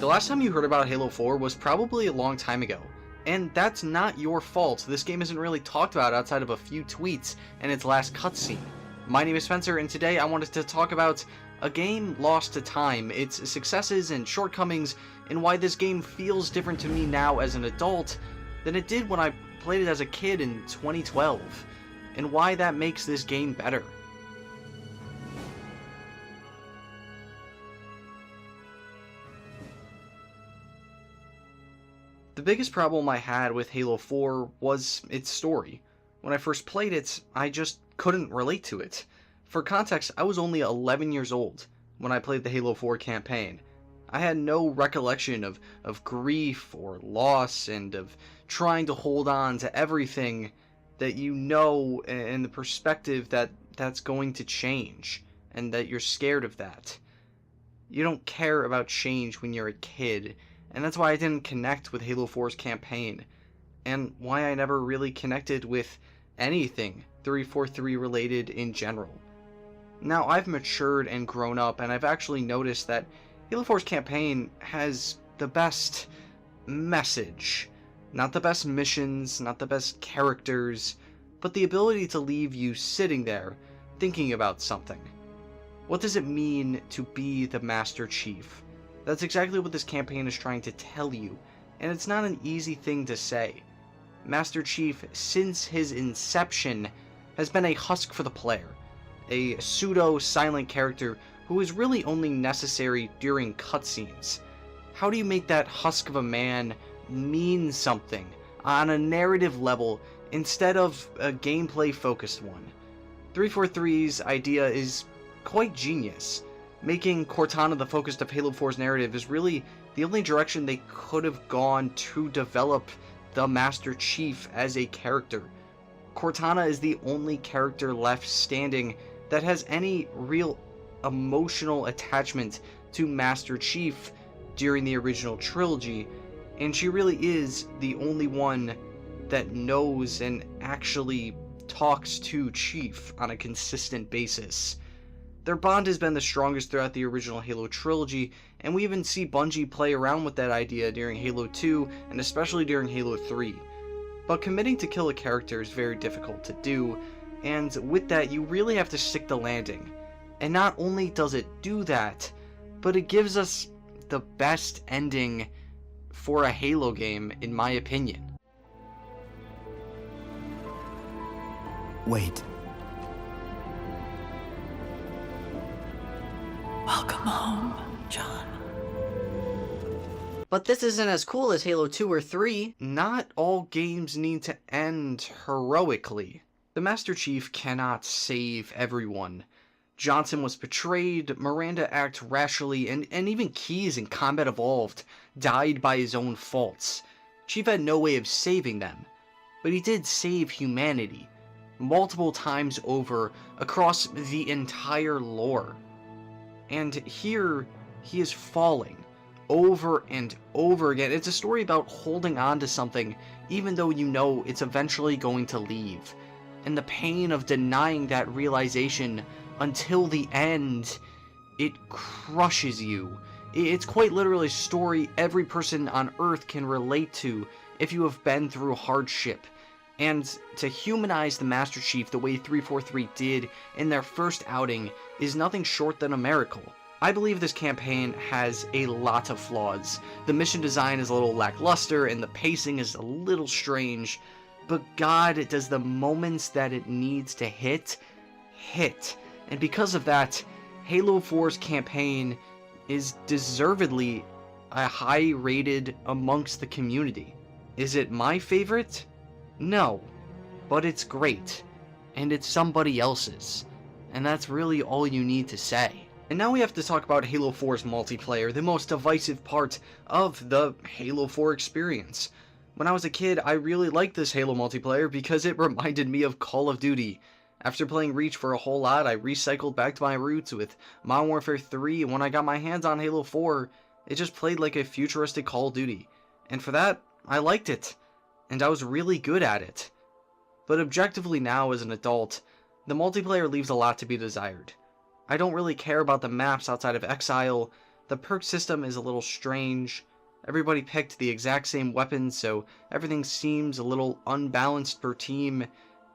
The last time you heard about Halo 4 was probably a long time ago, and that's not your fault. This game isn't really talked about outside of a few tweets and its last cutscene. My name is Spencer, and today I wanted to talk about a game lost to time, its successes and shortcomings, and why this game feels different to me now as an adult than it did when I played it as a kid in 2012, and why that makes this game better. The biggest problem I had with Halo 4 was its story. When I first played it, I just couldn't relate to it. For context, I was only 11 years old when I played the Halo 4 campaign. I had no recollection of grief or loss and of trying to hold on to everything that you know, and the perspective that that's going to change and that you're scared of that. You don't care about change when you're a kid, and that's why I didn't connect with Halo 4's campaign, and why I never really connected with anything 343 related in general. Now I've matured and grown up, and I've actually noticed that Halo 4's campaign has the best message. Not the best missions, not the best characters, but the ability to leave you sitting there, thinking about something. What does it mean to be the Master Chief? That's exactly what this campaign is trying to tell you, and it's not an easy thing to say. Master Chief, since his inception, has been a husk for the player. A pseudo-silent character who is really only necessary during cutscenes. How do you make that husk of a man mean something on a narrative level instead of a gameplay-focused one? 343's idea is quite genius. Making Cortana the focus of Halo 4's narrative is really the only direction they could have gone to develop the Master Chief as a character. Cortana is the only character left standing that has any real emotional attachment to Master Chief during the original trilogy, and she really is the only one that knows and actually talks to Chief on a consistent basis. Their bond has been the strongest throughout the original Halo trilogy, and we even see Bungie play around with that idea during Halo 2 and especially during Halo 3. But committing to kill a character is very difficult to do, and with that you really have to stick the landing. And not only does it do that, but it gives us the best ending for a Halo game, in my opinion. Wait. Welcome home, John. But this isn't as cool as Halo 2 or 3. Not all games need to end heroically. The Master Chief cannot save everyone. Johnson was betrayed, Miranda acted rashly, and even Keyes in Combat Evolved died by his own faults. Chief had no way of saving them, but he did save humanity, multiple times over, across the entire lore. And here, he is falling, over and over again. It's a story about holding on to something, even though you know it's eventually going to leave. And the pain of denying that realization until the end, it crushes you. It's quite literally a story every person on Earth can relate to if you have been through hardship. And to humanize the Master Chief the way 343 did in their first outing is nothing short than a miracle. I believe this campaign has a lot of flaws. The mission design is a little lackluster and the pacing is a little strange, but God, does the moments that it needs to hit. And because of that, Halo 4's campaign is deservedly a high rated amongst the community. Is it my favorite? No, but it's great, and it's somebody else's, and that's really all you need to say. And now we have to talk about Halo 4's multiplayer, the most divisive part of the Halo 4 experience. When I was a kid, I really liked this Halo multiplayer because it reminded me of Call of Duty. After playing Reach for a whole lot, I recycled back to my roots with Modern Warfare 3, and when I got my hands on Halo 4, it just played like a futuristic Call of Duty. And for that, I liked it, and I was really good at it. But objectively now, as an adult, the multiplayer leaves a lot to be desired. I don't really care about the maps outside of Exile, The perk system is a little strange. Everybody picked the exact same weapons, so everything seems a little unbalanced per team.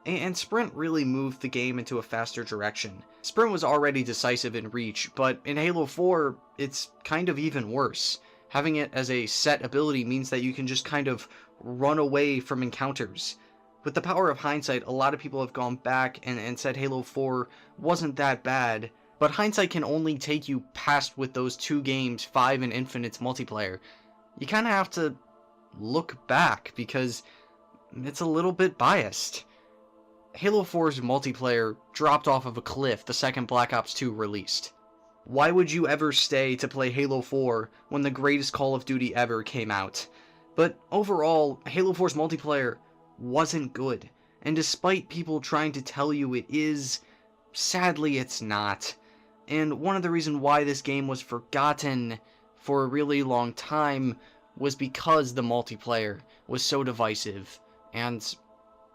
And Sprint really moved the game into a faster direction. Sprint was already decisive in Reach, but in Halo 4, it's kind of even worse. Having it as a set ability means that you can just kind of run away from encounters. With the power of hindsight, a lot of people have gone back and said Halo 4 wasn't that bad, but hindsight can only take you past with those 2 games, 5 and Infinite's multiplayer. You kind of have to look back because it's a little bit biased. Halo 4's multiplayer dropped off of a cliff the second Black Ops 2 released. Why would you ever stay to play Halo 4 when the greatest Call of Duty ever came out? But overall, Halo 4's multiplayer wasn't good, and despite people trying to tell you it is, sadly it's not. And one of the reasons why this game was forgotten for a really long time was because the multiplayer was so divisive and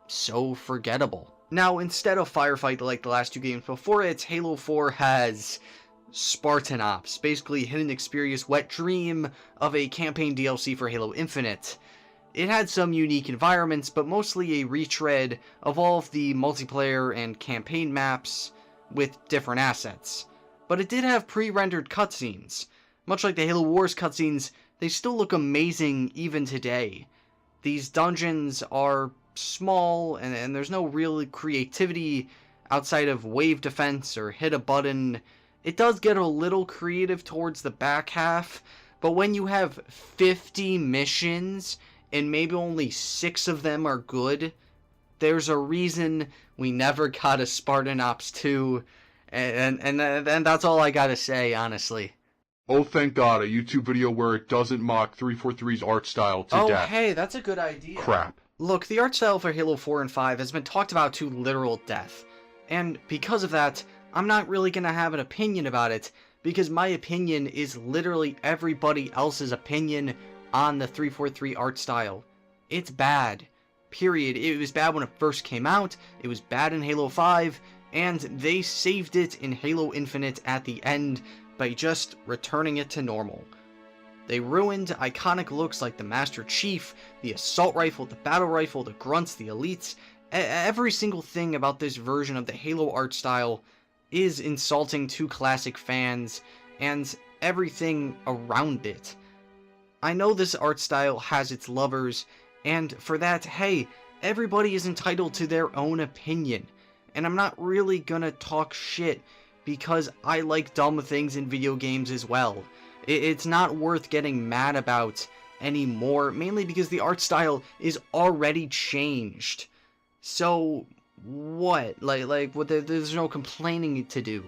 so forgettable. Now, instead of Firefight like the last 2 games before it, Halo 4 has Spartan Ops, basically Hidden Experience wet dream of a campaign DLC for Halo Infinite. It had some unique environments, but mostly a retread of all of the multiplayer and campaign maps with different assets. But it did have pre-rendered cutscenes. Much like the Halo Wars cutscenes, they still look amazing even today. These dungeons are small, and there's no real creativity outside of wave defense or hit a button. It does get a little creative towards the back half, but when you have 50 missions and maybe only 6 of them are good, there's a reason we never got a Spartan Ops 2, and that's all I gotta say, honestly. Oh, thank God, a YouTube video where it doesn't mock 343's art style to death. Oh, hey, that's a good idea. Crap. Look, the art style for Halo 4 and 5 has been talked about to literal death, and because of that, I'm not really gonna have an opinion about it, because my opinion is literally everybody else's opinion on the 343 art style. It's bad. Period. It was bad when it first came out, it was bad in Halo 5, and they saved it in Halo Infinite at the end by just returning it to normal. They ruined iconic looks like the Master Chief, the assault rifle, the battle rifle, the grunts, the elites. Every single thing about this version of the Halo art style is insulting to classic fans, and everything around it. I know this art style has its lovers, and for that, hey, everybody is entitled to their own opinion. And I'm not really gonna talk shit, because I like dumb things in video games as well. It's not worth getting mad about anymore, mainly because the art style is already changed. So, what? There's no complaining to do.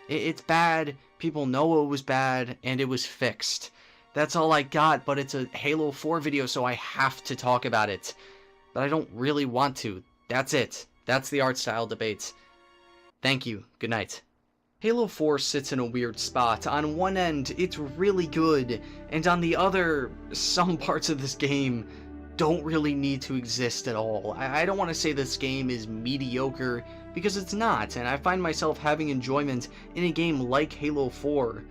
It's bad, people know it was bad, and it was fixed. That's all I got, but it's a Halo 4 video, so I have to talk about it. But I don't really want to. That's it. That's the art style debate. Thank you. Good night. Halo 4 sits in a weird spot. On one end, it's really good, and on the other, some parts of this game don't really need to exist at all. I don't want to say this game is mediocre, because it's not, and I find myself having enjoyment in a game like Halo 4.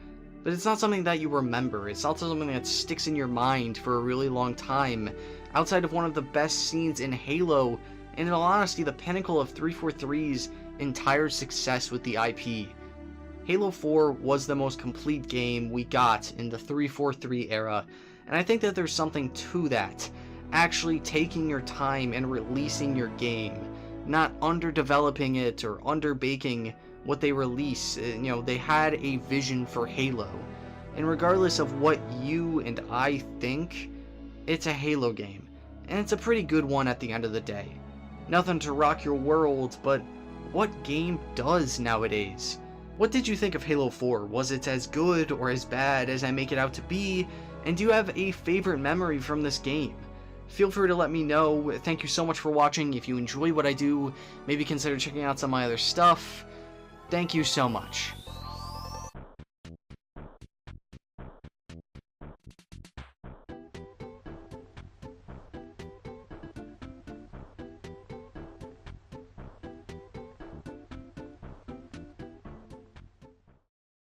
But it's not something that you remember, it's not something that sticks in your mind for a really long time, outside of one of the best scenes in Halo, and in all honesty, the pinnacle of 343's entire success with the IP. Halo 4 was the most complete game we got in the 343 era, and I think that there's something to that. Actually taking your time and releasing your game, not underdeveloping it or underbaking what they release. They had a vision for Halo, and regardless of what you and I think, it's a Halo game, and it's a pretty good one at the end of the day. Nothing to rock your world, but what game does nowadays? What did you think of Halo 4? Was it as good or as bad as I make it out to be? And do you have a favorite memory from this game? Feel free to let me know. Thank you so much for watching. If you enjoy what I do, maybe consider checking out some of my other stuff. Thank you so much.